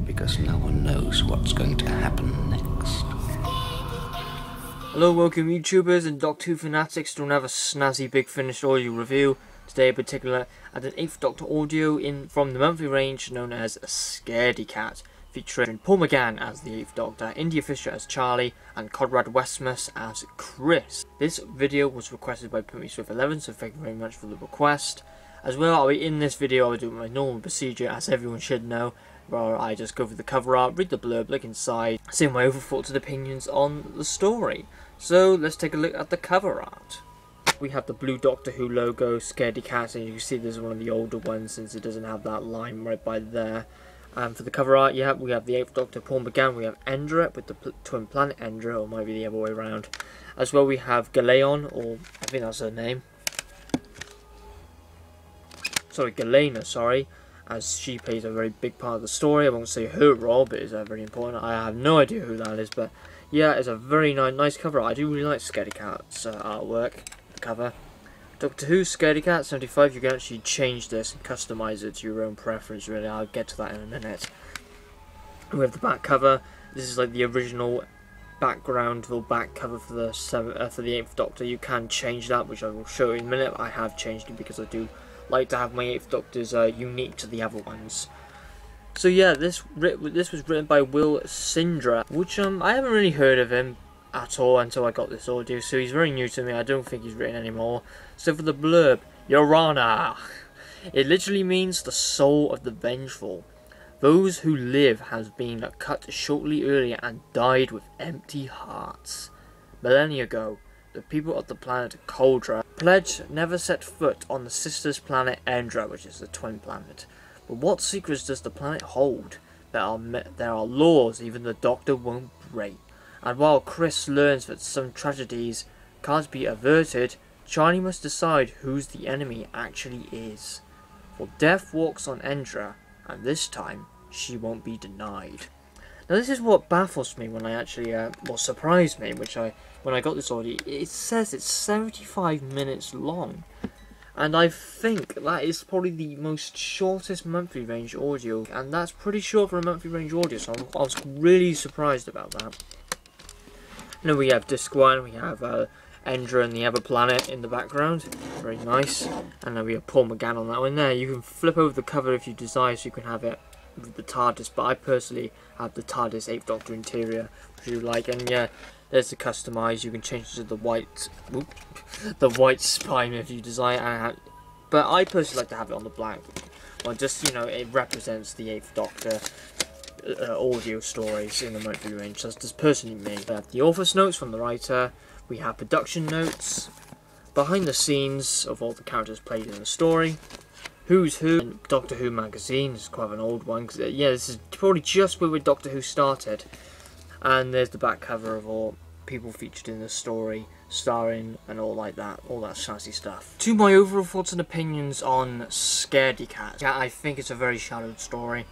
because no one knows what's going to happen next. Hello, welcome YouTubers and Doctor Who fanatics to another snazzy big finished audio review. Today in particular at an 8th Doctor audio from the monthly range known as Scaredy Cat, featuring Paul McGann as the 8th Doctor, India Fisher as Charley, and Conrad Westmaas as Chris. This video was requested by PutMeSwift11, so thank you very much for the request. As well, in this video I will do my normal procedure, as everyone should know, where I just go through the cover art, read the blurb, look inside, say my overall thoughts and opinions on the story. So let's take a look at the cover art. We have the blue Doctor Who logo, Scaredy Cat, and you can see this is one of the older ones since it doesn't have that line right by there. For the cover art, we have the 8th Doctor, Paul McGann, we have Endarra with the twin planet Endarra, or might be the other way around. As well we have Galayana, or I think that's her name. Sorry, Galayana, sorry, as she plays a very big part of the story. I won't say her role, but it's very important. I have no idea who that is, but yeah, it's a very nice cover art. I do really like Scaredy Cat's artwork, the cover. Doctor Who Scaredy Cat 75, you can actually change this and customize it to your own preference, really. I'll get to that in a minute. We have the back cover. This is like the original background or back cover for the 8th Doctor. You can change that, which I will show you in a minute. I have changed it because I do like to have my 8th Doctors unique to the other ones. So yeah, this was written by Will Schindler, which I haven't really heard of him at all until I got this audio, so he's very new to me. I don't think he's written anymore. So for the blurb, Yaranaa. It literally means the soul of the vengeful. Those who live have been cut shortly earlier and died with empty hearts. Millennia ago, the people of the planet Caludaar pledged never set foot on the sister's planet Endarra, which is the twin planet. But what secrets does the planet hold? There are laws even the Doctor won't break. And while Chris learns that some tragedies can't be averted, Charley must decide whose the enemy actually is. For death walks on Endarra, and this time she won't be denied. Now this is what baffles me when I actually, surprised me, when I got this audio. It says it's 75 minutes long. And I think that is probably the most shortest monthly range audio, and that's pretty short for a monthly range audio, so I was really surprised about that. And then we have Disc 1, we have Endarra and the other planet in the background, very nice. And then we have Paul McGann on that one there. You can flip over the cover if you desire, so you can have it with the TARDIS, but I personally have the TARDIS 8th Doctor interior, which you like. And yeah, there's the customize. You can change it to the white, the white spine if you desire. But I personally like to have it on the black. Well, just, you know, it represents the 8th Doctor audio stories in the monthly range. That's just personally me. We have the author's notes from the writer. We have production notes, behind the scenes of all the characters played in the story, Who's Who, and Doctor Who magazine. It's quite an old one, because yeah, this is probably just where Doctor Who started. And there's the back cover of all people featured in the story, starring and all like that, all that sassy stuff. To my overall thoughts and opinions on Scaredy Cat. Yeah, I think it's a very shadowed story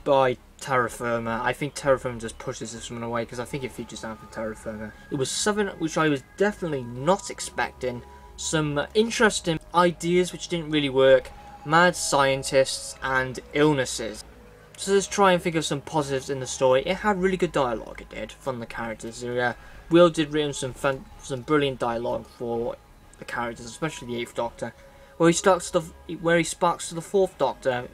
by Terra Firma. I think Terra Firma just pushes this one away because I think it features down for Terra Firma. It was something which I was definitely not expecting. Some interesting ideas which didn't really work, mad scientists and illnesses. So let's try and think of some positives in the story. It had really good dialogue, it did, from the characters. So, yeah, Will did written some brilliant dialogue for the characters, especially the 8th Doctor, where he sparks to the 4th Doctor.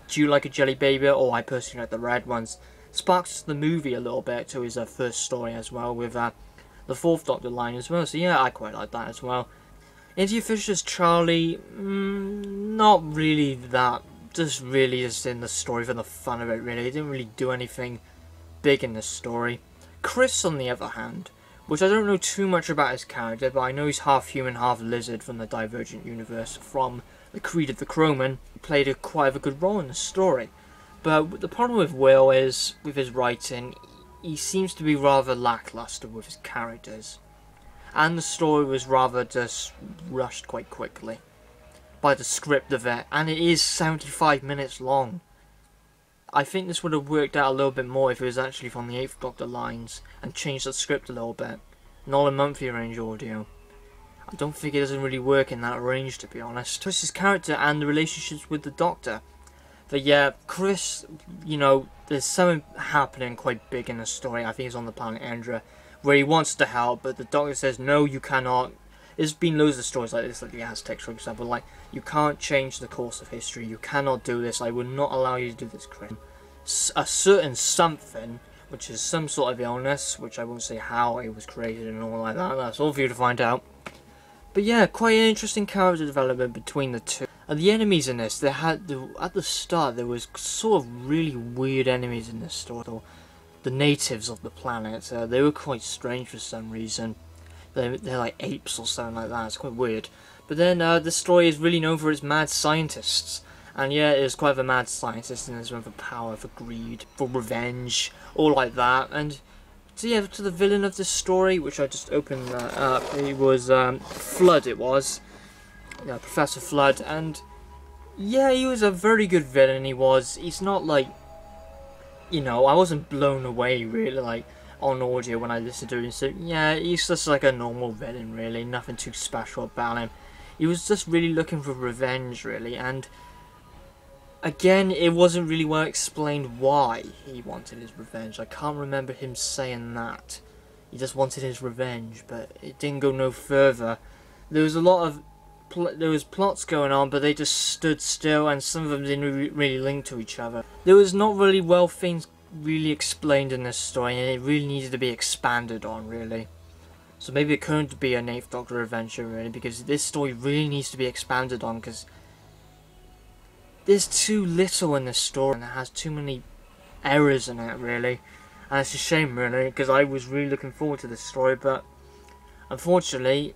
Do you like a jelly baby? Or I personally like the red ones. Sparks the movie a little bit to his first story as well, with the 4th Doctor line as well. So yeah, I quite like that as well. India Fisher's Charley, not really that. Just really just in the story for the fun of it, really. He didn't really do anything big in the story. Chris, on the other hand, which I don't know too much about his character, but I know he's half human, half lizard from the Divergent universe from the Creed of the Crowman, played quite a good role in the story. But the problem with Will is, with his writing, he seems to be rather lackluster with his characters. And the story was rather just rushed quite quickly by the script of it, and it is 75 minutes long. I think this would have worked out a little bit more if it was actually from the 8th Doctor lines and changed the script a little bit, not a monthly range audio. I don't think it doesn't really work in that range, to be honest. Twist his character and the relationships with the Doctor. But yeah, Chris, you know, there's something happening quite big in the story. I think it's on the planet Endarra, where he wants to help, but the Doctor says, no, you cannot. There's been loads of stories like this, like the Aztecs, for example. Like, you can't change the course of history. You cannot do this. I will not allow you to do this, Chris. A certain something, which is some sort of illness, which I won't say how it was created and all like that. That's all for you to find out. But yeah, quite an interesting character development between the two. And the enemies in this, at the start, there was sort of really weird enemies in this story. The natives of the planet, they were quite strange for some reason. They're like apes or something like that. It's quite weird. But then the story is really known for its mad scientists. And yeah, there's quite a mad scientist in this one for power, for greed, for revenge, all like that. And so yeah, to the villain of this story, which I just opened up, it was Flood, it was. Yeah, Professor Flood. And yeah, he was a very good villain, He's not like, you know, I wasn't blown away really, like, on audio when I listened to him. So yeah, he's just like a normal villain really, nothing too special about him. He was just really looking for revenge really, and again, it wasn't really well explained why he wanted his revenge. I can't remember him saying that. He just wanted his revenge, but it didn't go no further. There was a lot of there was plots going on, but they just stood still, and some of them didn't really link to each other. There was not really well things really explained in this story, and it really needed to be expanded on really. So maybe it couldn't be an 8th Doctor adventure really, because this story really needs to be expanded on, because there's too little in this story and it has too many errors in it really, and it's a shame really, because I was really looking forward to this story, but unfortunately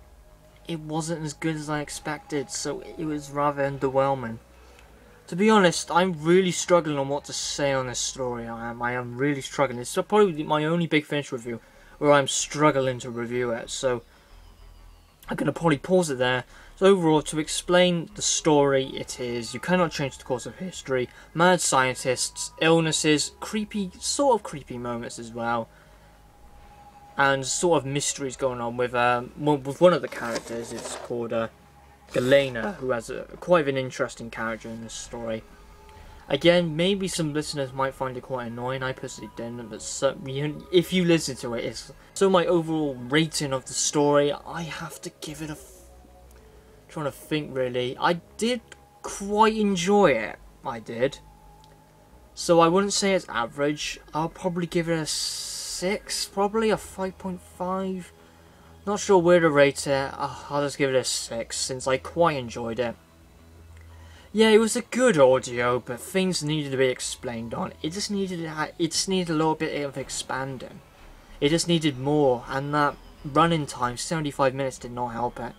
it wasn't as good as I expected, so it was rather underwhelming. To be honest, I'm really struggling on what to say on this story. I am really struggling. It's probably my only Big Finish review where I'm struggling to review it, so I'm going to probably pause it there. So overall, to explain the story, it is, you cannot change the course of history, mad scientists, illnesses, sort of creepy moments as well, and sort of mysteries going on with one of the characters. It's called Galayana, who has quite an interesting character in this story. Again, maybe some listeners might find it quite annoying. I personally didn't, but if you listen to it, so my overall rating of the story, I have to give it a. Trying to think really, I did quite enjoy it. I did. So I wouldn't say it's average. I'll probably give it a 6, probably a 5.5. Not sure where to rate it. I'll just give it a 6 since I quite enjoyed it. Yeah, it was a good audio, but things needed to be explained on. It just needed a little bit of expanding. It just needed more, and that running time, 75 minutes, did not help it.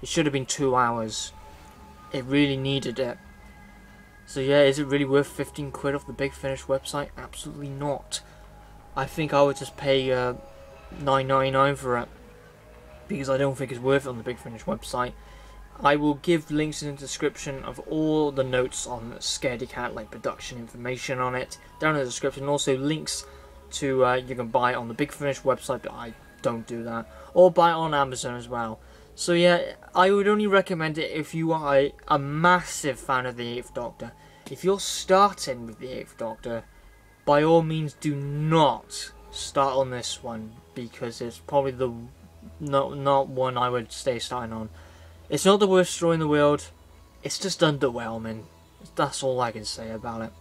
It should have been 2 hours. It really needed it. So yeah, is it really worth 15 quid off the Big Finish website? Absolutely not. I think I would just pay $9.99 for it, because I don't think it's worth it on the Big Finish website. I will give links in the description of all the notes on Scaredy Cat, like production information on it, down in the description. Also links to you can buy it on the Big Finish website, but I don't do that, or buy it on Amazon as well. So yeah, I would only recommend it if you are a massive fan of the 8th Doctor. If you're starting with the 8th Doctor, by all means do not start on this one, because it's probably the not one I would stay starting on. It's not the worst story in the world, it's just underwhelming. That's all I can say about it.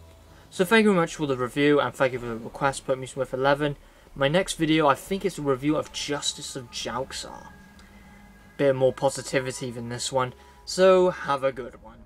So thank you very much for the review, and thank you for the request. Put me with 11. My next video, I think it's a review of Justice of Jauxar. Bit more positivity than this one. So have a good one.